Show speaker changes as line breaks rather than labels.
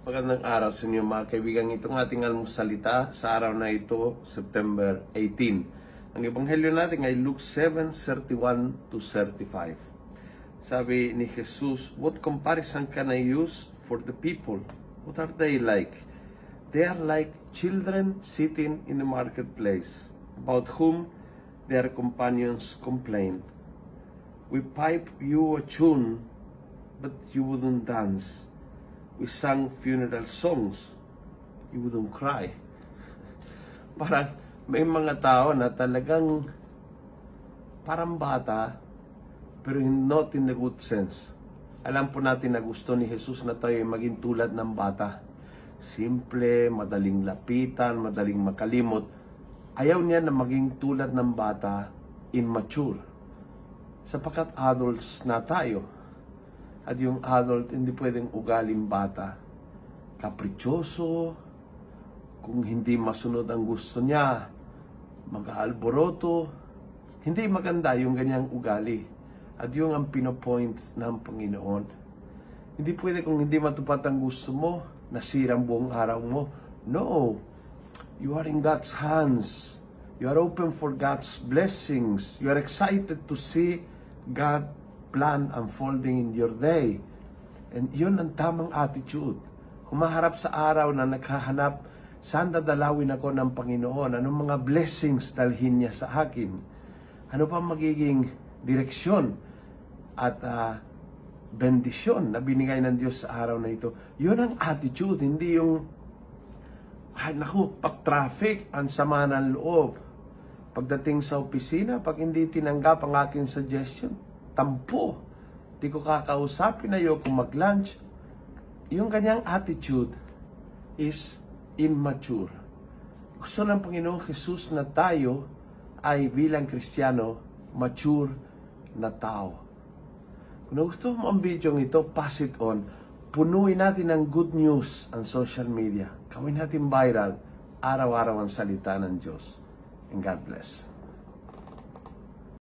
Magandang araw sa inyo mga kaibigan. Itong ating almusalita sa araw na ito, September 18. Ang ebanghelyo natin ay Luke 7:31 to 35. Sabi ni Jesus, "What comparison can I use for the people? What are they like? They are like children sitting in the marketplace, about whom their companions complain. We pipe you a tune, but you wouldn't dance. We sang funeral songs, you wouldn't cry." Parang may mga tao na talagang parang bata, pero not in the good sense. Alam po natin na gusto ni Jesus na tayo maging tulad ng bata. Simple, madaling lapitan, madaling makalimot. Ayaw niya na maging tulad ng bata, immature. Sapagkat adults na tayo. At yung adult, hindi pwedeng ugaling bata. Kaprichoso, kung hindi masunod ang gusto niya, mag-aalboroto. Hindi maganda yung ganyang ugali. At yung ang pinopoint ng Panginoon. Hindi pwede kung hindi matupad ang gusto mo, nasira ang buong araw mo. No. You are in God's hands. You are open for God's blessings. You are excited to see God plan unfolding in your day. And yun ang tamang attitude. Humaharap sa araw na naghahanap, saan dadalawin ako ng Panginoon? Anong mga blessings dalhin niya sa akin? Ano pa magiging direksyon at bendisyon na binigay ng Diyos sa araw na ito? Yun ang attitude, hindi yung, ay naku, pag-traffic, ang sama ng loob. Pagdating sa opisina, pag hindi tinanggap ang aking suggestion, tampo, di ko kakausapin, ayoko mag-lunch. Yung kanyang attitude is immature. Gusto ng Panginoong Jesus na tayo ay bilang Kristiyano, mature na tao. Kung gusto mo ang video ito, pass it on. Punuin natin ng good news ang social media. Gawin natin viral, araw-araw ang salita ng Diyos. And God bless.